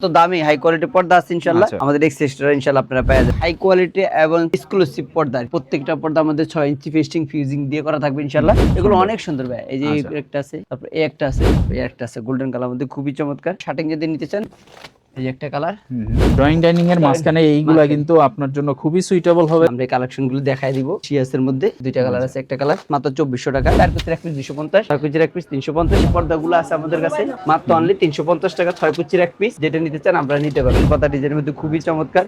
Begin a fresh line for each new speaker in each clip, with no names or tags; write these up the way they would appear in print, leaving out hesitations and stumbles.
তো দামি high quality পর্দা আছে ইনশাআল্লাহ। আমাদের এক্সেসরিজ ইনশাআল্লাহ আপনারা পেয়ে যাবেন হাই কোয়ালিটি এবং এক্সক্লুসিভ পর্দা। প্রত্যেকটা পর্দা আমাদের 6 ইঞ্চি ফেস্টিং ফিউজিং দিয়ে করা থাকবে ইনশাআল্লাহ। এগুলো অনেক সুন্দর ভাই। এই যে একটা আছে, তারপর এই একটা আছে, এই একটা আছে গোল্ডেন কালার মধ্যে খুবই চমৎকার। শার্টিং যদি নিতে চান এই যে একটা কালার
ড্রয়িং ডাইনিং এর মাঝখানে এইগুলা কিন্তু আপনার জন্য খুবই সুইটেবল হবে।
আমরা এই কালেকশন গুলো দেখাই দিব। সিএস-এর মধ্যে দুইটা কালার আছে, একটা কালার মাত্র 2400 টাকা, 4 কুচির এক পিস 250, 6 কুচির এক পিস 350। পর্দাগুলো আছে আমাদের কাছে মাত্র অনলি 350 টাকা, 6 কুচির এক পিস। যেটা নিতে চান আমরা নিতে পারবেন। পাতা ডিজাইনের মধ্যে খুবই চমৎকার।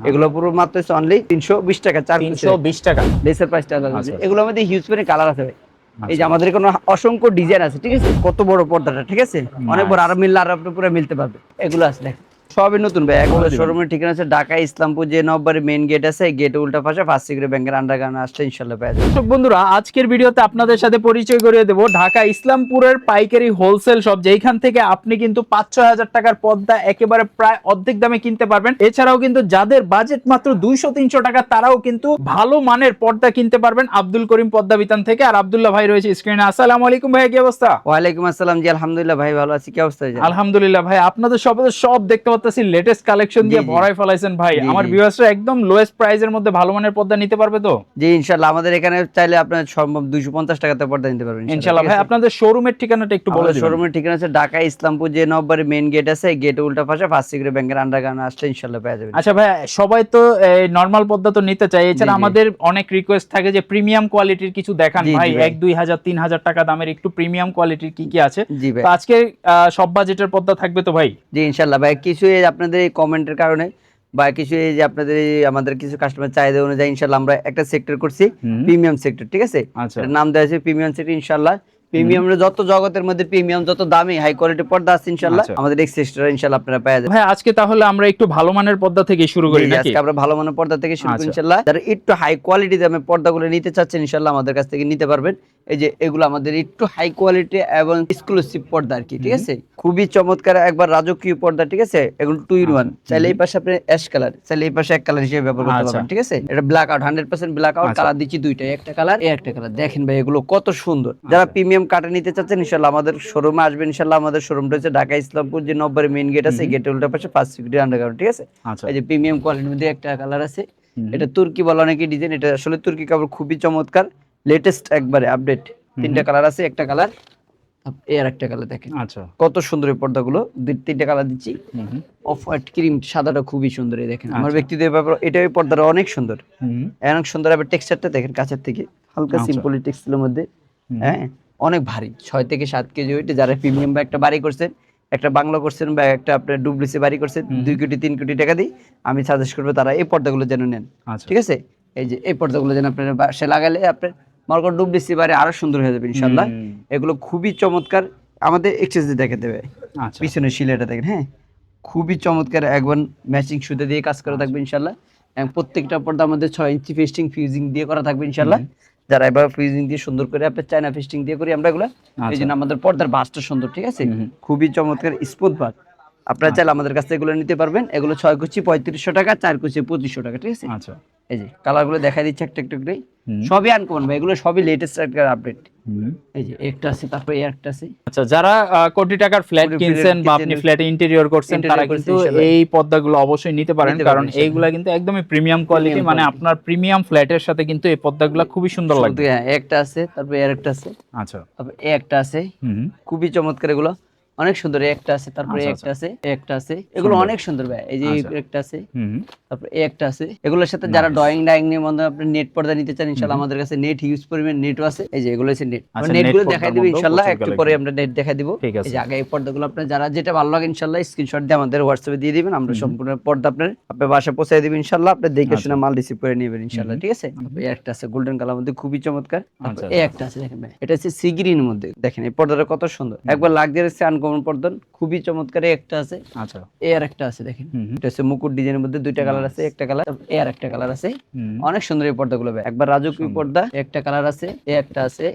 এগুলো পুরো মাত্র অনলি 320 টাকা, 4
320 টাকা
লেসের প্রাইসটা আলাদা আছে। এগুলোর মধ্যে হিউজ পরিমাণে কালার আছে ভাই। এই যে আমাদের কোনো অসংখ্য ডিজাইন আছে, ঠিক আছে? কত বড় পর্দাটা, ঠিক আছে? অনেক বড়, আর মিললে আর আপনি পুরো মিলতে পারবে। এগুলো আছে দেখেন সবই নতুন ভাই। এগুলো শোরুমের ঠিকানা আছে ঢাকা ইসলামপুর যে নববাড়ি মেইন গেট আছে, গেট উল্টা পাশে ফার্স্ট সিকিউরিটি ব্যাংকের আন্ডারগ্রাউন্ড আসলে ইনশাআল্লাহ পেয়ে যাবেন।
তো বন্ধুরা, আজকের ভিডিওতে আপনাদের সাথে পরিচয় করিয়ে দেব ঢাকা ইসলামপুরের পাইকারি হোলসেল শপ, যেখান থেকে আপনি কিন্তু 5-6 হাজার টাকার পর্দা একেবারে প্রায় অর্ধেক দামে কিনতে পারবেন। এছাড়াও কিন্তু যাদের বাজেট মাত্র 200-300 টাকা, তারাও কিন্তু ভালো মানের পর্দা কিনতে পারবেন আব্দুল করিম পর্দা বিতান থেকে। আর আব্দুল্লাহ ভাই রয়েছে স্ক্রিনে। আসসালামু আলাইকুম ভাই, কি অবস্থা?
ওয়ালাইকুম আসসালাম জি, আলহামদুলিল্লাহ ভাই ভালো আছি। কি অবস্থা?
আলহামদুলিল্লাহ ভাই, আপনাদের সব দেখতে পাচ্ছি লেটেস্ট কালেকশন দিয়ে ভরাই ফেলাইছেন ভাই। আমার ভিউয়ার্সরা একদম লোয়েস্ট প্রাইসের মধ্যে ভালো মানের পর্দা নিতে পারবে তো?
জি ইনশাআল্লাহ। আমাদের এখানে চাইলে আপনারা সম্ভব 250 টাকাতে পর্দা নিতে পারবেন
ইনশাআল্লাহ। ভাই আপনাদের শোরুমের ঠিকানাটা একটু বলে দিন।
শোরুমের ঠিকানা আছে ঢাকা ইসলামপুর যে নববাড়ি মেইন গেট আছে, গেট উল্টা পাশে ফার্স্ট সিকিউরিটি ব্যাংকের আন্ডারগ্রাউন্ড আসলে ইনশাআল্লাহ পেয়ে যাবেন।
আচ্ছা ভাই, সবাই তো এই নরমাল পর্দা তো নিতে চায়, এছাড়া আমাদের অনেক রিকোয়েস্ট থাকে যে প্রিমিয়াম কোয়ালিটির কিছু দেখান ভাই। 1-2 হাজার 3 হাজার টাকা দামের একটু প্রিমিয়াম কোয়ালিটির কি আছে? তো আজকে সব বাজেটের পর্দা থাকবে তো ভাই?
জি ইনশাআল্লাহ ভাই। কিছু আপনাদের এই কমেন্টের কারণে বা কিছু এই যে আপনাদের আমাদের কিছু কাস্টমার চাহিদা অনুযায়ী ইনশাআল্লাহ আমরা একটা সেক্টর করছি প্রিমিয়াম সেক্টর, ঠিক আছে? এর নাম দেওয়া আছে প্রিমিয়াম সেক্টর ইনশাআল্লাহ। প্রিমিয়ামের যত জগতের মধ্যে প্রিমিয়াম যত দামি হাই কোয়ালিটি পর্দা আছে ইনশাআল্লাহ আমাদের এক্সেসরিজ ইনশাআল্লাহ আপনারা পেয়ে যাবেন।
ভাই আজকে তাহলে আমরা একটু ভালো মানের পর্দা থেকে শুরু করি নাকি?
আজকে আমরা ভালো মানের পর্দা থেকে শুরু করি ইনশাআল্লাহ। যারা একটু হাই কোয়ালিটি দামে পর্দাগুলো নিতে চাচ্ছেন ইনশাআল্লাহ আমাদের কাছ থেকে নিতে পারবেন। এই যে এগুলো আমাদের একটু হাই কোয়ালিটি এবং এক্সক্লুসিভ পর্দা আর কি, ঠিক আছে? খুবই চমৎকার একবার রাজকীয় পর্দা, ঠিক আছে? এগুলো 2 in 1। চাইলে এই পাশে আপনি অ্যাশ কালার, চাইলে এই পাশে এক কালার হিসেবে ব্যবহার করতে পারবেন, ঠিক আছে? এটা black out, 100% black out colour দিচ্ছি দুইটা, একটা কালার এই একটা কালার। দেখেন ভাই এগুলো কত সুন্দর। যারা প্রিমিয়াম কাটে নিতে চাচ্ছেন ইনশাআল্লাহ আমাদের শোরুমে আসবেন ইনশাআল্লাহ। আমাদের শোরুমটা হচ্ছে ঢাকা ইসলামপুর যে নববাড়ি মেইন গেট আছে, গেটের উল্টা পাশে ফার্স্ট সিকিউরিটি আন্ডারগ্রাউন্ড, ঠিক আছে? এই যে প্রিমিয়াম কোয়ালিটির মধ্যে একটা কালার আছে, এটা তুর্কি বলে অনেকে ডিজাইন। এটা আসলে তুর্কি কাপড়, খুবই চমৎকার লেটেস্ট একবারে আপডেট। তিনটা কালার আছে, একটা কালার এর একটা কালার দেখেন কত সুন্দর এই পর্দাগুলো। তিনটা কালার দিচ্ছি, অফ হোয়াইট ক্রিম সাদাটা খুবই সুন্দর। এই দেখেন আমার ব্যক্তিগত ব্যাপার, এটা এই পর্দাটা অনেক সুন্দর, অনেক সুন্দর। আবার টেক্সচারটা দেখেন কাছের থেকে, হালকা সিম্পল টেক্সচারের মধ্যে, হ্যাঁ অনেক ভারী, 6 থেকে 7 কেজি ওয়েট। যারা প্রিমিয়াম বা একটা বাড়ি করছেন, একটা বাংলো করছেন বা একটা আপনার ডুপ্লিসি বাড়ি করছেন 2 কোটি 3 কোটি টাকা দিয়ে, আমি সাজেস্ট করবো তারা এই পর্দাগুলো যেন নেন, ঠিক আছে? এই যে এই পর্দাগুলো যেন আপনার সে লাগালে আপনার মার্কেট ডুপ্লিসি বাড়ি আরো সুন্দর হয়ে যাবে ইনশাআল্লাহ। এগুলো খুবই চমৎকার। আমাদের এক্সেস দিয়ে দেখে দেবে পিছনে শিলাটা দেখেন, হ্যাঁ খুবই চমৎকার। একবার ম্যাচিং সুতা দিয়ে কাজ করা থাকবে ইনশাআল্লাহ। এবং প্রত্যেকটা পর্দা আমাদের 6 ইঞ্চি ফেস্টিং ফিউজিং দিয়ে করা থাকবে ইনশাআল্লাহ। যারা এবার ফিউজিং দিয়ে সুন্দর করে আপনার চায়না ফেস্টিং দিয়ে করি আমরা এগুলো, এই জন্য আমাদের পর্দার বাসটা সুন্দর, ঠিক আছে? খুবই চমৎকার স্মুথ বাস। আপনারা চাইলে আমাদের কাছ থেকে এগুলো নিতে পারবেন। এগুলো 6 কুচি 3500 টাকা, 4 কুচি 2500 টাকা, ঠিক আছে? এই যে কালারগুলো দেখা দিচ্ছে একটা একটু করে, সবই আনকমন ভাই, এগুলো সবই লেটেস্ট একটা আপডেট। এই যে একটা আছে, তারপরে এই একটা আছে।
আচ্ছা, যারা কোটি টাকার ফ্ল্যাট কিনছেন বা আপনি ফ্ল্যাটে ইন্টেরিয়র করছেন, তারা কিন্তু এই পর্দাগুলো অবশ্যই নিতে পারেন, কারণ এইগুলা কিন্তু একদমই প্রিমিয়াম কোয়ালিটি। মানে আপনার প্রিমিয়াম ফ্ল্যাটের সাথে কিন্তু এই পর্দাগুলো খুবই সুন্দর লাগবে।
হ্যাঁ একটা আছে, তারপরে এর একটা আছে,
আচ্ছা
তারপরে এই একটা আছে, খুবই চমৎকার। এগুলো অনেক সুন্দর। একটা আছে, তারপরে একটা আছে, একটা আছে, এগুলো অনেক সুন্দর ভাই। এই যে একটা আছে, তারপরে একটা আছে। এগুলোর সাথে যারা ড্রয়িং ডাইং নিয়ে মধ্যে আপনি নেট পর্দা নিতে চান ইনশাআল্লাহ আমাদের কাছে নেট হিউজ পরিমাণ নেটও আছে। এই যে এগুলো আছে নেট, আমরা নেটগুলো দেখাই দিব ইনশাআল্লাহ, একটু পরে আমরা নেট দেখাই দিব। এই যে আগে এই পর্দাগুলো আপনার যারা যেটা ভালো লাগে ইনশাআল্লাহ স্ক্রিনশট দিয়ে আমাদের হোয়াটসঅ্যাপে দিয়ে দিবেন। আমরা সম্পূর্ণ পর্দা আপনার বাসায় পৌঁছে দিব ইনশাআল্লাহ। আপনি দেখে শুনে মাল রিসিভ করে নেবেন ইনশাআল্লাহ, ঠিক আছে? এই একটা আছে গোল্ডেন কালার মধ্যে খুবই চমৎকার। এই একটা আছে দেখেন ভাই, এটা হচ্ছে সি গ্রিনের মধ্যে। দেখেন এই পর্দাটা কত সুন্দর, একবার লাক্সারিয়াস আনকমন পর্দা, খুবই চমৎকার। একটা আছে, আচ্ছা এর একটা আছে দেখেন, এটা হচ্ছে মুকুট ডিজাইনের মধ্যে দুইটা কালার আছে, একটা কালার এর একটা কালার আছে। অনেক সুন্দর এই পর্দাগুলো ভাই, একবার রাজকীয় পর্দা। একটা কালার আছে, এই একটা আছে,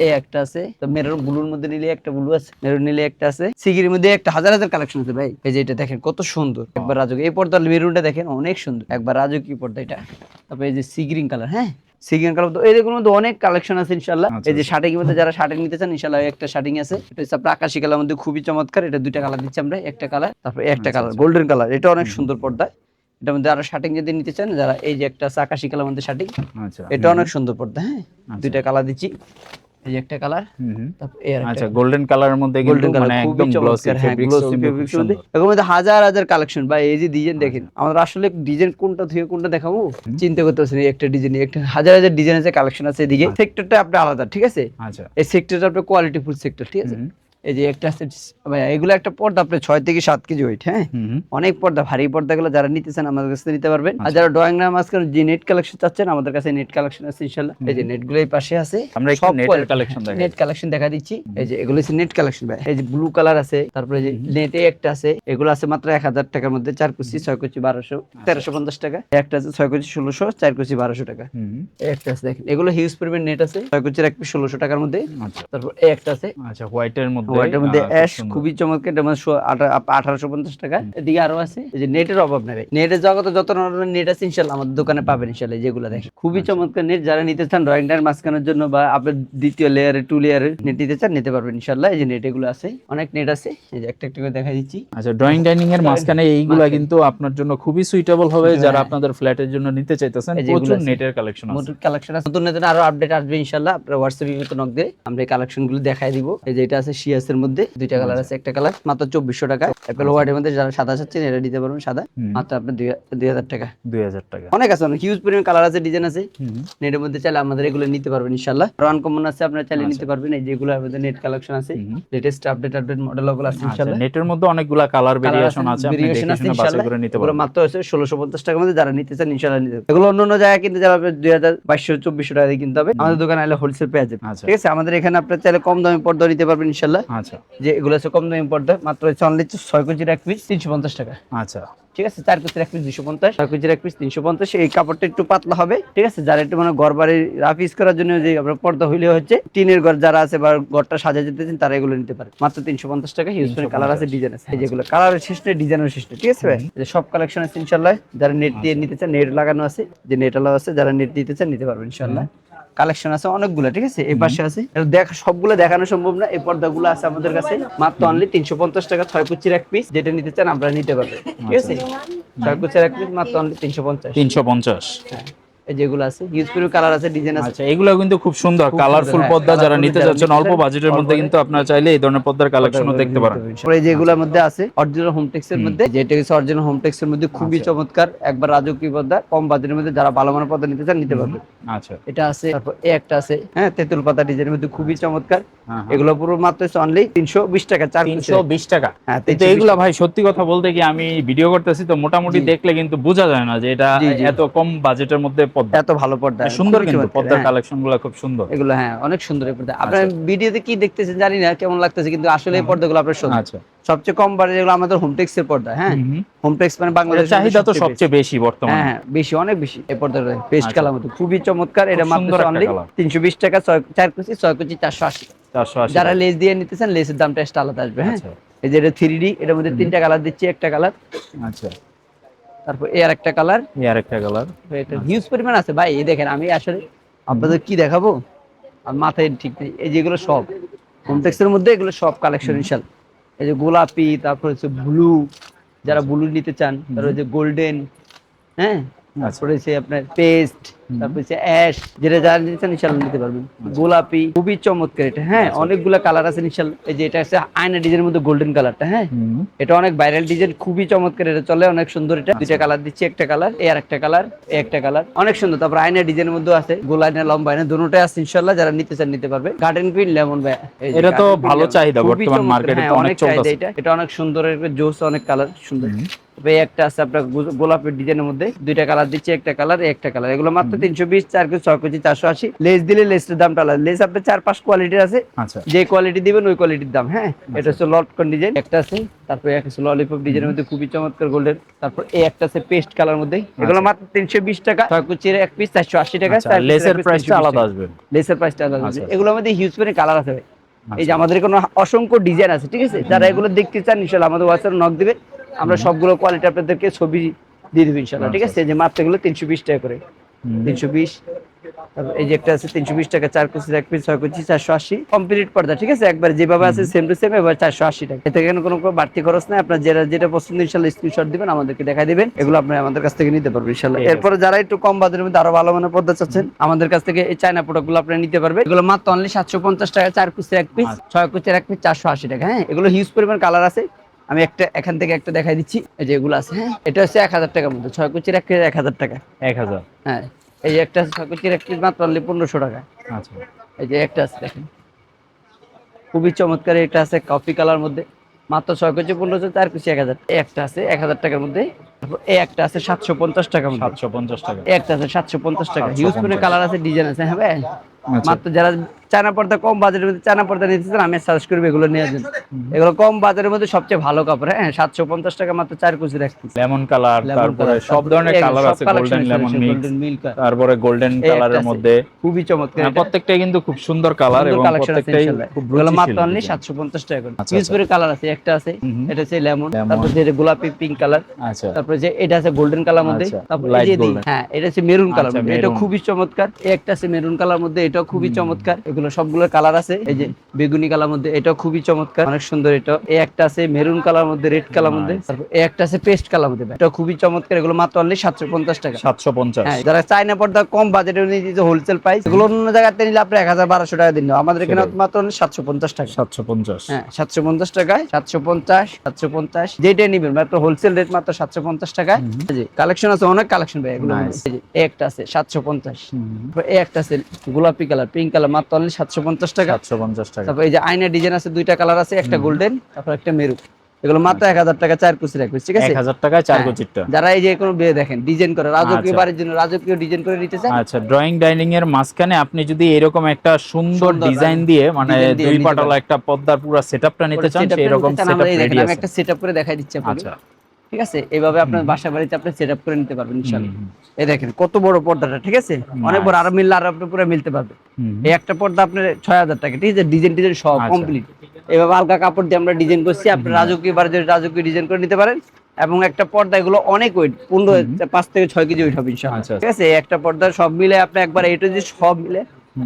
এই একটা আছে। তো মেরুন ব্লুর মধ্যে নিলে একটা ব্লু আছে, মেরুন নিলে একটা আছে, সিগির মধ্যে একটা হাজার হাজার কালেকশন আছে ভাই। এই যে এটা দেখেন কত সুন্দর, একবার রাজকীয়। এই পর্দার মেরুনটা দেখেন অনেক সুন্দর, একবার রাজকীয় পর্দা এটা। তারপরে এই যে সি গ্রিন কালার, হ্যাঁ সিগন্যাল কালার এরকম মধ্যে অনেক কালেকশন আছে ইনশাআল্লাহ।
আচ্ছা,
এই যে
আচ্ছা।
শার্টিং এর মধ্যে যারা শার্টিং নিতে চান ইনশাআল্লাহ একটা শার্টিং আছে, এটা হচ্ছে আপনার আকাশী কালার মধ্যে খুবই চমৎকার। এটা দুইটা কালার দিচ্ছি আমরা, একটা কালার তারপর একটা
আচ্ছা,
কালার
আচ্ছা।
গোল্ডেন কালার, এটা অনেক
হুম, হুম।
সুন্দর পর্দা। এটার মধ্যে আরো শার্টিং যদি নিতে চান যারা, এই যে একটা আছে আকাশী কালার মধ্যে শার্টিং,
আচ্ছা।
এটা অনেক সুন্দর পর্দা। হ্যাঁ,
আচ্ছা।
দুইটা কালার দিচ্ছি, এই যে একটা কালার,
হুম, হুম।
তারপর এই আরেকটা
আচ্ছা, গোল্ডেন কালারের মধ্যে কিন্তু
গোল্ডেন কালার
মানে
খুবই
একদম গ্লসি
চমৎকার। হ্যাঁ,
ফেব্রিক্সও
গ্লসি
কিন্তু খুব
ফেব্রিক্সের মধ্যে
সুন্দর।
এর মধ্যে হাজার হাজার কালেকশন ভাই। এই যে ডিজাইন দেখেন, আমরা আসলে ডিজাইন কোনটা থেকে কোনটা দেখাবো চিন্তা করতে পারছি না। একটা ডিজাইন, একটা হাজার হাজার ডিজাইন আছে, কালেকশন আছে। এদিকে সেক্টরটা আপনার আলাদা, ঠিক আছে?
আচ্ছা।
এই সেক্টরটা আপনার কোয়ালিটি ফুল সেক্টর, ঠিক আছে?
হুম।
এই যে একটা আছে ভাই, এগুলো একটা পর্দা আপনার 6 থেকে 7 কেজি ওয়েট। হ্যাঁ,
হুম।
অনেক পর্দা, ভারী পর্দাগুলো যারা নিতে চান আমাদের কাছে নিতে পারবেন। আর
আচ্ছা।
যারা ড্রয়িং রুম আজকাল যে নেট কালেকশন চাচ্ছেন আমাদের কাছে নেট কালেকশন আছে ইনশাআল্লাহ। এই যে নেটগুলো এই পাশে আছে,
আমরা একটু নেটের কালেকশন দেখাই।
নেট কালেকশন দেখা দিচ্ছি। এই যে এগুলো হচ্ছে নেট কালেকশন ভাই। এই যে ব্লু কালার আছে, তারপরে যে নেটে একটা আছে, এগুলো আছে মাত্র 1000 টাকার মধ্যে, 4 কুচি 6 কুচি 1200 1350 টাকা। একটা আছে 6 কুচি 1600, 4 কুচি 1200 টাকা।
হুম।
এই একটা আছে দেখেন, এগুলো হিউজ পরিমাণ নেট আছে, 6 কুচির এক পিস 1600 টাকার মধ্যে।
আচ্ছা।
তারপর এই একটা আছে
আচ্ছা, হোয়াইটের মধ্যে,
হোয়াইটের মধ্যে
খুব
অ্যাশ,
সুন্দর।
খুবই চমৎকার। এটা মানে 1850 টাকা। এদিকে আরো আছে, এই যে নেটের অভাব নেই, নেটের জগতে যত ধরনের নেট আছে ইনশাআল্লাহ আমাদের দোকানে পাবেন ইনশাআল্লাহ। যেগুলো দেখেন খুবই চমৎকার নেট, যারা নিতে চান ড্রয়িং টার মাঝখানের জন্য বা আপনার দ্বিতীয় লেয়ারে 2 লেয়ারের নেট নিতে চান নিতে পারবেন ইনশাআল্লাহ। এই যে নেট এগুলো আছে, অনেক নেট আছে, এই যে একটা একটা করে দেখা দিচ্ছি।
আচ্ছা, ড্রয়িং ডাইনিং এর মাঝখানে এইগুলা কিন্তু আপনার জন্য খুবই সুইটেবল হবে যারা আপনাদের ফ্ল্যাটের জন্য নিতে চাইতেছেন।
এই যে এগুলো
প্রচুর
আছে।
নেটের কালেকশন আছে।
মোটর কালেকশন আছে, নতুন নতুন আরো আপডেট আসবে ইনশাআল্লাহ। আপনারা হোয়াটসঅ্যাপে মতো নক দিয়ে আমরা এই কালেকশন গুলো দেখাই দিব। এই যে এটা আছে শিয়াসের মধ্যে, দুইটা কালার আছে, একটা কালার মাত্র 2400 টাকা। অ্যাপেল হোয়াইটের মধ্যে যারা সাদা চাচ্ছেন এটা নিতে পারবেন, সাদা মাত্র আপনার 2000 টাকা।
2000 টাকা।
অনেক আছে, অনেক হিউজ পরিমাণ কালার আছে, ডিজাইন আছে।
হুম।
নেটের মধ্যে চাইলে আমাদের এগুলো নিতে পারবেন ইনশাআল্লাহ। রান কমন আছে, আপনারা চাইলে নিতে পারবেন। এই যেগুলো আমাদের নেট কালেকশন আছে, লেটেস্ট আপডেট মডেল গুলো আছে
আচ্ছা,
ইনশাআল্লাহ।
নেটের মধ্যে অনেকগুলা কালার ভেরিয়েশন আছে, আপনি দেখে শুনে বাছাই করে নিতে
এগুলো
পারবেন।
মাত্র আছে 1650 টাকার মধ্যে, যারা নিতে চান ইনশাআল্লাহ নিতে পারবেন। এগুলো অন্য অন্য জায়গায় কিনতে যারা 2200 2400 টাকা দিয়ে কিনতে হবে, আমাদের দোকানে আইলে হোলসেল পেয়ে যাবে,
আচ্ছা।
ঠিক আছে? আমাদের এখানে আপনারা চাইলে কম দামে পর্দা নিতে পারবেন ইনশাআল্লাহ।
আচ্ছা।
যে এগুলো আছে কম দামে পর্দা, মাত্র অনলি 6 কেজির এক পিস 350 টাকা।
আচ্ছা।
ঠিক আছে, 4 কেজির এক পিস 250, 6 কেজির এক পিস 350। এই কাপড়টা একটু পাতলা হবে, ঠিক আছে? যারা একটু মানে ঘর বাড়ি রাফ ইউজ করার জন্য যে আপনার পর্দা হইলে হচ্ছে, টিনের ঘর যারা আছে বা ঘরটা সাজা যেতে চান তারা এগুলো নিতে পারে মাত্র 350 টাকা। হিউজ পরিমাণ কালার আছে, ডিজাইন আছে। এই যেগুলো কালারের শেষ নেই, ডিজাইনের শেষ নেই, ঠিক আছে ভাই? এই যে সব কালেকশন আছে ইনশাআল্লাহ। যারা নেট দিয়ে নিতে চান, নেট লাগানো আছে, যে নেট আলো আছে, যারা নেট দিতে চান নিতে পারবেন ইনশাআল্লাহ। কালেকশন আছে অনেকগুলো, ঠিক আছে? এই পাশে আছে, সবগুলো দেখানো সম্ভব না। এই পর্দাগুলো আছে আমাদের কাছে মাত্র অনলি 350 টাকা, 6 কুচির এক পিস। যেটা নিতে চান আমরা নিতে পারবেন, ঠিক আছে? 6 কুচির এক পিস মাত্র অনলি 350।
350।
হ্যাঁ, এই যেগুলো আছে হিউজ পরিমাণ কালার আছে, ডিজাইন আছে।
আচ্ছা, এগুলো কিন্তু খুব সুন্দর কালারফুল
হ্যাঁ,
পর্দা। যারা
colourful
নিতে
যারা
যাচ্ছেন
নিতে
অল্প
চান,
বাজেটের মধ্যে
অল্প
কিন্তু আপনারা চাইলে এই ধরনের পর্দার কালেকশনও দেখতে পারেন।
এই যেগুলোর মধ্যে আছে অরিজিনাল হোমটেক্স এর মধ্যে, যেটা হচ্ছে অরিজিনাল হোমটেক্স এর মধ্যে খুবই চমৎকার, একবার রাজকীয় পর্দা, কম বাজেটের মধ্যে যারা ভালো মানের পর্দা নিতে চান নিতে পারবেন।
আচ্ছা।
এটা আছে, তারপর এই একটা আছে, হ্যাঁ, তেঁতুল পাতা ডিজাইনের মধ্যে খুবই চমৎকার।
হ্যাঁ।
এগুলো পুরো মাত্র অনলি 320 টাকা, 4 কুচি।
320 টাকা।
হ্যাঁ,
কিন্তু
320
এগুলা ভাই সত্যি কথা বলতে কি আমি ভিডিও করতেছি তো মোটামুটি দেখলে কিন্তু বোঝা যায় না যে এটা
জি, জি।
এত কম বাজেটের মধ্যে পর্দা।
এত ভালো পর্দা,
সুন্দর
খুবই
কিন্তু
চমৎকার,
পর্দার
হ্যাঁ।
কালেকশন গুলা খুব সুন্দর।
এগুলো হ্যাঁ অনেক সুন্দর এই পর্দা। আপনার ভিডিওতে কি দেখতেছেন জানি না, কেমন লাগতেছে, কিন্তু আসলে এই পর্দাগুলো আপনার সুন্দর।
আচ্ছা।
সবচেয়ে কম বাজেট যেগুলো আমাদের হোমটেক্স এর পর্দা, হ্যাঁ। হোমটেক্স মানে বাংলাদেশের
চাহিদা তো সবচেয়ে বেশি বর্তমানে।
হ্যাঁ, বেশি, অনেক বেশি। এই পর্দাটা পেস্ট
আচ্ছা।
কালার মতো খুবই চমৎকার। এটা
খুব
মাত্র
সুন্দর একটা
অনলি
কালার।
320 টাকা, 4 কুচি 6 কুচি 480।
480।
যারা লেস দিয়ে নিতেছেন লেসের দামটা এক্সট্রা আলাদা আসবে, হ্যাঁ।
আচ্ছা।
এই যে এটা 3D, এটার মধ্যে 3টা কালার দিচ্ছি, একটা কালার,
আচ্ছা।
তারপর এই আরেকটা কালার,
এই আরেকটা কালার।
এটা হিউজ পরিমাণ আছে ভাই। এই দেখেন, আমি আসলে আপনাদের কি দেখাবো আর মাথায় ঠিক নেই। এই যেগুলো সব হোমটেক্সের মধ্যে, এগুলো সব কালেকশন ইনশাআল্লাহ। এই যে গোলাপি, তারপর হচ্ছে ব্লু, যারা ব্লু নিতে চান, তারপর যে গোল্ডেন, হ্যাঁ, তারপরে হচ্ছে আপনার পেস্ট, তারপর হচ্ছে অ্যাশ, যেটা যারা নিতে চান ইনশাআল্লাহ নিতে পারবেন। গোলাপি খুবই চমৎকার এটা, হ্যাঁ, অনেকগুলা কালার আছে ইনশাআল্লাহ। এই যে এটা আছে আয়না ডিজাইনের মধ্যে গোল্ডেন কালারটা, হ্যাঁ, এটা অনেক ভাইরাল ডিজাইন, খুবই চমৎকার, এটা চলে অনেক সুন্দর। এটা দুইটা কালার দিচ্ছি, একটা কালার, এই আর একটা কালার, এই একটা কালার, অনেক সুন্দর। তারপর আয়না ডিজাইনের মধ্যে আছে, গোল আয়না, লম্বা আয়না, দুটোটাই আছে ইনশাআল্লাহ। যারা নিতে চান নিতে পারবে। গার্ডেন কুইন লেমন ভাই,
এটা তো ভালো চাহিদা বর্তমান মার্কেটে, তো অনেক চলতেছে।
এটা অনেক সুন্দর, জোস, অনেক কালার সুন্দর। এই একটা আছে আপনার গোলাপের ডিজাইনের মধ্যে, দুইটা কালার দিচ্ছি, একটা কালার, একটা কালার। এগুলো মাত্র 320, 4 কেজি 6 কেজি 480। লেস দিলে লেসের দামটা আলাদা। লেস আপনার 4-5 কোয়ালিটির আছে,
আচ্ছা।
যে কোয়ালিটি দিবেন ওই কোয়ালিটির দাম, হ্যাঁ। এটা হচ্ছে লটকন ডিজাইন একটা আছে, তারপর একটা আছে ললিপপ ডিজাইনের মধ্যে খুবই চমৎকার গোল্ডেন। তারপর এই একটা আছে পেস্ট কালার মধ্যে, এগুলো মাত্র 320 টাকা, 6 কেজির এক পিস 480 টাকা।
লেসের প্রাইসটা আলাদা আসবে।
লেসের প্রাইসটা আলাদা আসবে। এগুলোর মধ্যে হিউজ পরিমাণে কালার আছে ভাই। এই যে আমাদের কোনো অসংখ্য ডিজাইন আছে, ঠিক আছে? যারা এগুলো দেখতে চান ইনশাআল্লাহ আমাদের হোয়াটসঅ্যাপে নক দিবেন, আমরা সবগুলো কোয়ালিটি আপনাদেরকে ছবি দিয়ে দেব ইনশাআল্লাহ, ঠিক আছে? যে মাত্র এগুলো 320 টাকা করে, 320, তারপর এই যে একটা আছে 320 টাকা, 4 কুচি এক পিস, 6 কুচি 480 কমপ্লিট পর্দা, ঠিক আছে, একবার যেভাবে আছে সেম টু সেম এবার 480 টাকা। এতে কোনো বাড়তি খরচ নাই, আপনার যেটা পছন্দ ইনশাআল্লাহ স্ক্রিনশট দিবেন, আমাদেরকে দেখাই দিবেন, এগুলো আপনি আমাদের কাছ থেকে নিতে পারবেন ইনশাআল্লাহ। এরপর যারা একটু কম বাজেটের মধ্যে আরো ভালো মানের পর্দা চাচ্ছেন, আমাদের কাছ থেকে এই চায়না প্রোডাক্টগুলো আপনি নিতে পারবেন। এগুলো মাত্র অনলি 750 টাকা, 4 কুচি এক পিস, 6 কুচি এক পিস 480 টাকা। হ্যাঁ, এগুলো হিউজ পরিমাণ কালার আছে, আমি এখান থেকে একটা দেখাই দিচ্ছি। এই যে এগুলো আছে, হ্যাঁ, এটা হচ্ছে 1000 টাকার মধ্যে, 6 কুচির এক পিস 1000 টাকা।
1000।
হ্যাঁ, এই যে একটা আছে 6 কুচির এক পিস মাত্র অনলি 1500 টাকা।
আচ্ছা,
এই যে একটা আছে দেখেন, খুবই চমৎকার, এটা আছে কফি কালার মধ্যে, মাত্র 6 কুচি 1500, 4 কুচি 1000। একটা আছে 1000 টাকার মধ্যে, তারপর এই একটা আছে 750 টাকার মধ্যে,
750 টাকা।
একটা আছে 750 টাকা। হিউজ করে কালার আছে, ডিজাইন আছে। হ্যাঁ ভাই,
আচ্ছা।
মাত্র যারা চায়না পর্দা কম বাজারের মধ্যে চায়না পর্দা নিতে চান, আমি সাজেস্ট করব এগুলো নিয়ে যান। এগুলো কম বাজারের মধ্যে সবচেয়ে ভালো কাপড়। হ্যাঁ, 750 টাকা মাত্র 4 কুচির এক পিস।
লেমন কালার, তারপরে সব ধরনের কালার আছে, গোল্ডেন লেমন মিক্স, তারপরে গোল্ডেন কালারের মধ্যে
খুবই চমৎকার।
প্রত্যেকটাই কিন্তু খুব সুন্দর কালার এবং প্রত্যেকটাই খুব
এগুলো মাত্র
রুচিশীল।
অনলি 750 টাকা করে। হিউজ করে কালার আছে, একটা আছে এটা হচ্ছে লেমন, তারপর যে গোলাপি পিঙ্ক কালার,
আচ্ছা,
তারপর যে এটা আছে গোল্ডেন কালার মধ্যে, তারপর এই যে হ্যাঁ এটা হচ্ছে মেরুন কালার মধ্যে, এটা খুবই চমৎকার। একটা আছে মেরুন কালার মধ্যে, এটাও খুবই চমৎকার। এগুলো সবগুলো কালার আছে। এই যে বেগুনি কালার মধ্যে, এটাও খুবই চমৎকার, অনেক সুন্দর। এটা এই একটা আছে মেরুন কালার মধ্যে, রেড কালার মধ্যে, তারপর এই একটা আছে পেস্ট কালার মধ্যে, এটাও খুবই চমৎকার। এগুলো মাত্র অনলি 750 টাকা।
750।
হ্যাঁ, যারা চায়না পর্দা কম বাজেটের নিয়ে হোলসেল প্রাইস, এগুলো অন্য জায়গাতে নিলে আপনি 1000-1200 টাকা দিন, আমাদের এখানে মাত্র অনলি 750 টাকা।
750।
হ্যাঁ, 750 টাকায়, 750 যেটাই নিবেন মাত্র হোলসেল রেট মাত্র 750 টাকায়। জি, কালেকশন আছে, অনেক কালেকশন ভাই এগুলো। এই যে একটা আছে 750, এই একটা আছে গোলাপি কালার পিঙ্ক কালার, মাত্র অনলি 750 টাকা।
750 টাকা।
তারপর এই যে আয়না ডিজাইন আছে, দুইটা কালার আছে, একটা গোল্ডেন তারপর একটা মেরুন, এগুলো মাত্র 1000 টাকা 4 কুচির এক পিস, ঠিক আছে,
1000 টাকায় 4 কুচিটা।
যারা এই যে কোনো বিয়ে দেখেন ডিজাইন করে রাজকীয় বাড়ির জন্য রাজকীয় ডিজাইন করে নিতে চান,
আচ্ছা, ড্রয়িং ডাইনিং এর মাঝখানে আপনি যদি এরকম একটা সুন্দর ডিজাইন দিয়ে, মানে দুই পাটালা একটা পর্দার পুরো সেটআপটা নিতে চান, সেই রকম সেটআপ রেডি আছে।
আমি একটা সেটআপ করে দেখাই দিচ্ছি আপনাকে।
আচ্ছা,
ঠিক আছে, এইভাবে আপনার বাসা বাড়িতে আপনি সেটআপ করে নিতে পারবেন ইনশাআল্লাহ। এই দেখেন কত বড় পর্দাটা, ঠিক আছে, অনেক বড়, আর মিললে আর আপনি পুরো মিলতে পারবে। এই একটা পর্দা আপনার 6000 টাকা, ঠিক আছে, ডিজাইন সব কমপ্লিট। এভাবে আলগা কাপড় দিয়ে আমরা ডিজাইন করছি, আপনি রাজকীয় বাড়িতে রাজকীয় ডিজাইন করে নিতে পারেন। এবং একটা পর্দা এগুলো অনেক ওয়েট, 5 থেকে 6 কেজি ওয়েট হবে ইনশাআল্লাহ, ঠিক আছে। একটা পর্দা সব মিলে আপনি একবার এটা যে সব মিলে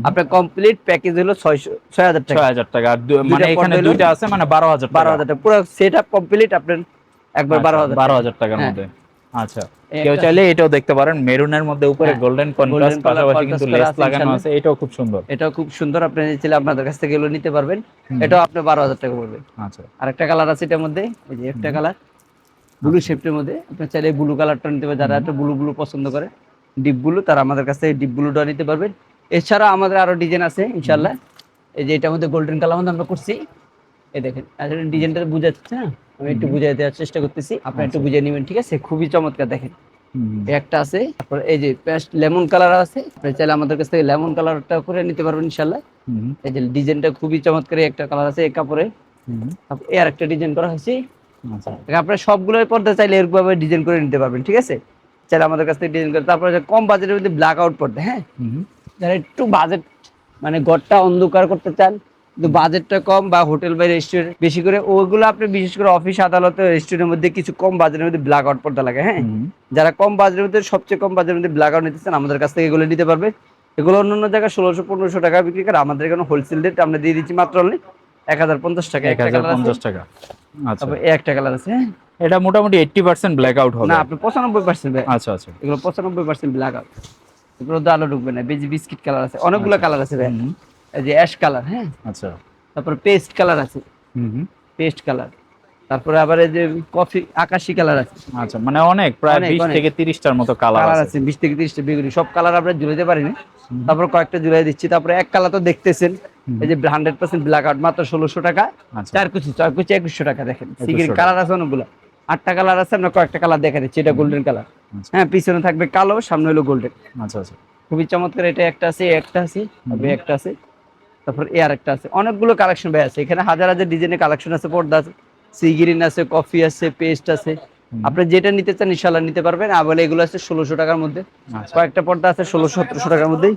আপনার কমপ্লিট প্যাকেজ হলো 6000 টাকা।
6000 টাকা। আর মানে এখানে দুইটা আছে, মানে 12000 টাকা।
12000 টাকা পুরো সেটআপ কমপ্লিট আপনার একবার
12000 টাকার মধ্যে। আচ্ছা, কেউ চাইলে এটাও দেখতে পারেন, মেরুনের মধ্যে উপরে গোল্ডেন কন্ট্রাস্ট, পাশাপাশি কিন্তু লেস লাগানো আছে, এটাও খুব সুন্দর।
এটাও খুব সুন্দর, আপনি চাইলে আপনাদের কাছ থেকে এগুলো নিতে পারবেন। এটাও আপনি 12000 টাকা পড়বে।
আচ্ছা,
আরেকটা কালার আছে এটার মধ্যে, এই যে একটা কালার ব্লু শেপের মধ্যে, আপনি চাইলে ব্লু কালারটা নিতে পারেন, যারা একটু ব্লু পছন্দ করে ডিপ ব্লু, তারা আমাদের কাছ থেকে ডিপ ব্লুটা নিতে পারবেন। এছাড়া আমাদের আরো ডিজাইন আছে ইনশাআল্লাহ। এই যে এটার মধ্যে গোল্ডেন কালার মধ্যে আমরা করছি, এই দেখেন আসলে ডিজাইনটা বোঝা যাচ্ছে না, আমি একটু বুঝিয়ে দেওয়ার চেষ্টা করতেছি, আপনি একটু বুঝিয়ে নেবেন, ঠিক আছে, খুবই চমৎকার। দেখেন একটা আছে, তারপর এই যে পেস্ট লেমন কালার আছে, আপনি চাইলে আমাদের কাছ থেকে লেমন কালারটা করে নিতে পারবেন ইনশাআল্লাহ। এই যে ডিজাইনটা খুবই চমৎকার, একটা কালার আছে এই কাপড়ে, তারপর এর একটা ডিজাইন করা হয়েছে। আপনারা সবগুলো পর্দা চাইলে এরকম ভাবে ডিজাইন করে নিতে পারবেন, ঠিক আছে, চাইলে আমাদের কাছ থেকে ডিজাইন করে। তারপরে কম বাজেটের মধ্যে ব্ল্যাক আউট পর্দা, হ্যাঁ, যারা একটু বাজেট মানে ঘরটা অন্ধকার করতে চান কিন্তু বাজেটটা কম, বা হোটেল বা রেস্টুরেন্ট বেশি করে, ওগুলো আপনি বিশেষ করে অফিস আদালতে রেস্টুরেন্টের মধ্যে কিছু কম বাজেটের মধ্যে ব্ল্যাক আউট পর্দা লাগে। হ্যাঁ, যারা কম বাজেটের মধ্যে সবচেয়ে কম বাজেটের মধ্যে ব্ল্যাক আউট নিতে চান, আমাদের কাছ থেকে এগুলো নিতে পারবে। এগুলো অন্য জায়গায় 1600-1500 টাকা বিক্রি করে, আমাদের এখানে হোলসেল রেট আমরা দিয়ে দিচ্ছি মাত্র অনলি 1050 টাকা।
1050 টাকা। আচ্ছা,
তবে একটা কালার আছে,
এটা মোটামুটি 80% ব্ল্যাক আউট হবে
না আপনি 95%।
আচ্ছা আচ্ছা,
এগুলো 95% ব্ল্যাক আউট, এগুলো তো আলো ঢুকবে না। বিস্কিট কালার আছে, অনেকগুলো কালার আছে ভাই, এই যে অ্যাশ কালার, হ্যাঁ,
আচ্ছা,
তারপর পেস্ট কালার আছে, পেস্ট কালার, তারপরে আবার এই যে কফি আকাশী কালার আছে।
আচ্ছা, মানে অনেক প্রায় 20 থেকে 30টার মতো কালার আছে।
20 থেকে 30টা বেগুনি, সব কালার আমরা ঝুলাইতে পারি না, তারপর কয়েকটা ঝুলাই দিচ্ছি। তারপরে এক কালার তো দেখতেছেন, এই যে 100% ব্ল্যাক আউট মাত্র 1600 টাকা। 4 কুচি 2100 টাকা। দেখেন সিগির কালার আছে অনেকগুলো, 8টা কালার আছে, আমরা কয়েকটা কালার দেখা দিচ্ছি। এটা গোল্ডেন কালার, হ্যাঁ, পিছনে থাকবে কালো, সামনে হলো গোল্ডেন।
আচ্ছা আচ্ছা,
খুবই চমৎকার। এটা একটা আছে, একটা আছে, একটা আছে, তারপর এ আরেকটা আছে। অনেকগুলো কালেকশন ভাই আছে এখানে, হাজার হাজার ডিজাইনের কালেকশন আছে, পর্দা আছে, সি গ্রিন আছে, কফি আছে, পেস্ট আছে, আপনি যেটা নিতে চান ইনশাআল্লাহ নিতে পারবেন। আর বলে এগুলো আছে 1600 টাকার মধ্যে, কয়েকটা পর্দা আছে 1600-1700 টাকার মধ্যে।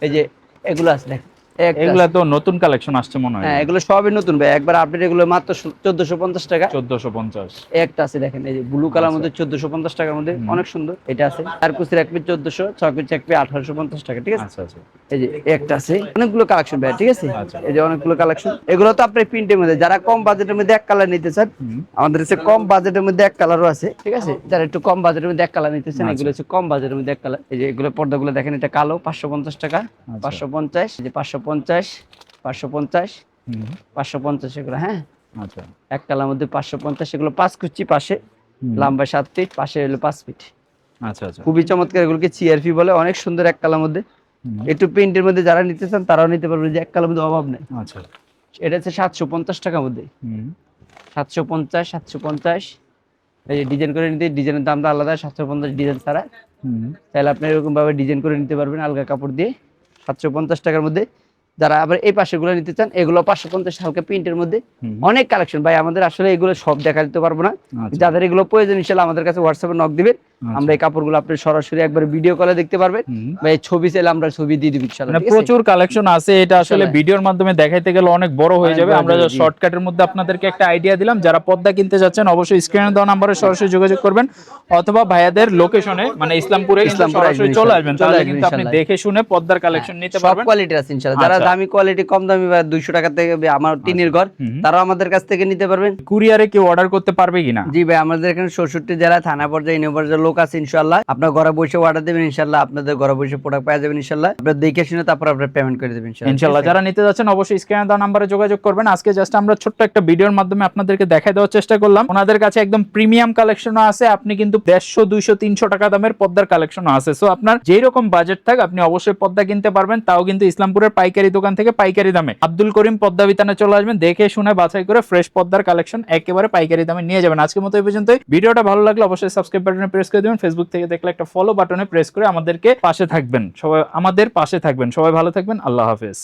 এই যে এগুলো আছে, দেখেন একটা
এগুলা
আছে।
তো নতুন কালেকশন আসছে মনে হয়।
হ্যাঁ এগুলো সবই নতুন ভাই, একবার আপডেট, এগুলো মাত্র 1450 টাকা।
1450।
একটা আছে দেখেন এই যে ব্লু কালার
আচ্ছা।
মধ্যে 1450 টাকার মধ্যে,
হুম।
অনেক সুন্দর। এটা আছে 4 পিসের 1 পিস 1400, 6 পিস 1 পিস 1850 টাকা, ঠিক আছে।
আচ্ছা আচ্ছা
এই যে একটা আছে, অনেকগুলো কালেকশন ভাই, ঠিক আছে।
আচ্ছা।
এই যে অনেকগুলো কালেকশন, এগুলো তো আপনার প্রিন্টের মধ্যে, যারা কম বাজেটের মধ্যে এক কালার নিতে চান
হুম।
আমাদের কাছে কম বাজেটের মধ্যে এক কালারও আছে, ঠিক আছে। যারা একটু কম বাজেটের মধ্যে এক কালার নিতে চান,
আচ্ছা।
এগুলো হচ্ছে কম বাজেটের মধ্যে এক কালার। এই যে এগুলো পর্দাগুলো দেখেন, এটা কালো 550 টাকা,
আচ্ছা।
550, এই যে 550, 550,
হুম।
550 এগুলো, হ্যাঁ
আচ্ছা।
এক কালার মধ্যে 550, এগুলো 5 কুচি, পাশে
হুম।
লম্বা 7 ফিট, পাশে হলো 5 ফিট।
আচ্ছা আচ্ছা।
খুবই চমৎকার, এগুলোকে চিআরপি বলে, অনেক সুন্দর এক কালার মধ্যে।
হুম।
একটু প্রিন্টের মধ্যে যারা নিতে চান তারাও নিতে পারবেন, যে এক কালার মধ্যে অভাব নেই।
আচ্ছা।
এটা হচ্ছে 750 টাকার মধ্যে,
হুম।
750, 750। এই যে ডিজাইন করে নিতে, ডিজাইনের দামটা আলাদা, 750 ডিজাইন ছাড়া।
হুম।
তাহলে আপনি এরকম ভাবে ডিজাইন করে নিতে পারবেন আলগা কাপড় দিয়ে, 750 টাকার মধ্যে। যারা আবার এই পাশেগুলো নিতে চান, এগুলো 550 হালকা প্রিন্টের মধ্যে।
হুম।
অনেক কালেকশন ভাই, আমাদের আসলে এগুলো সব দেখা দিতে পারবো না।
আচ্ছা।
যাদের এগুলো প্রয়োজন ইনশাআল্লাহ আমাদের কাছে হোয়াটসঅ্যাপে নক দিবেন,
আচ্ছা।
আমরা এই কাপড়গুলো আপনি সরাসরি একবার ভিডিও কলে দেখতে পারবেন,
হুম।
বা এই ছবি চাইলে আমরা ছবি দিয়ে দিব ইনশাআল্লাহ,
মানে
ঠিক আছে।
প্রচুর কালেকশন আছে, এটা আসলে
ইনশাআল্লাহ।
ভিডিওর মাধ্যমে দেখাইতে গেলে অনেক বড় হয়ে
অনেক
যাবে।
বড়
আমরা
হয়ে যাবে, জি।
শর্টকাটের মধ্যে আপনাদেরকে একটা আইডিয়া দিলাম। যারা পর্দা কিনতে যাচ্ছেন অবশ্যই স্ক্রিনে দেওয়া নম্বরে সরাসরি যোগাযোগ করবেন, অথবা ভাইয়াদের লোকেশনে মানে ইসলামপুরে কিন্তু
ইসলামপুরে
সরাসরি
আসবেন
চলে
ইনশাআল্লাহ,
আসবেন,
চলে
তাহলে
আসবেন
কিন্তু আপনি
ইনশাআল্লাহ।
দেখে শুনে পর্দার কালেকশন নিতে
সব
পারবেন।
কোয়ালিটি আছে ইনশাআল্লাহ। যারা
আচ্ছা।
দামি কোয়ালিটি, কম দামি বা 200 টাকা থেকে আমার টিনের ঘর,
হুম।
তারাও আমাদের কাছ থেকে নিতে পারবেন।
কুরিয়ারে কেউ অর্ডার করতে পারবে কিনা?
জি ভাই, আমাদের এখানে 64 জেলা থানা পর্যায়ে, ইউনিয়ন পর্যায়ে লোক আছে ইনশাআল্লাহ। আপনার ঘরে বসে অর্ডার দেবেন ইনশাআল্লাহ, আপনাদের ঘরে বসে প্রোডাক্ট পেয়ে যাবেন ইনশাআল্লাহ। আপনারা দেখে শুনে তারপর আপনারা পেমেন্ট করে দেবেন ইনশাআল্লাহ,
ইনশাআল্লাহ।
ঠিক আছে?
যারা নিতে যাচ্ছেন অবশ্যই স্ক্রিনে দেওয়া নম্বরে যোগাযোগ করবেন। আজকে জাস্ট আমরা ছোট্ট একটা ভিডিওর মাধ্যমে আপনাদেরকে দেখাই দেওয়ার চেষ্টা করলাম। ওনাদের কাছে একদম প্রিমিয়াম কালেকশনও আছে, আপনি কিন্তু 150, 200, 300 টাকা দামের পর্দার কালেকশনও আছে। সো আপনার যেই রকম বাজেট থাক আপনি অবশ্যই পর্দা কিনতে পারবেন, তাও কিন্তু ইসলামপুরের পাইকারি দোকান থেকে পাইকারি দামে। আব্দুল করিম পর্দা বিতানে চলে আসবেন, দেখে শুনে বাছাই করে ফ্রেশ পর্দার কালেকশন একেবারে পাইকারি দামে নিয়ে যাবেন। আজকের মতো এই পর্যন্তই। ভিডিওটা ভালো লাগলে অবশ্যই সাবস্ক্রাইব বাটনে প্রেস করে দিবেন, ফেসবুক থেকে দেখলে একটা ফলো বাটনে প্রেস করে আমাদেরকে পাশে থাকবেন। সবাই আমাদের পাশে থাকবেন। সবাই ভালো থাকবেন, আল্লাহ হাফেজ।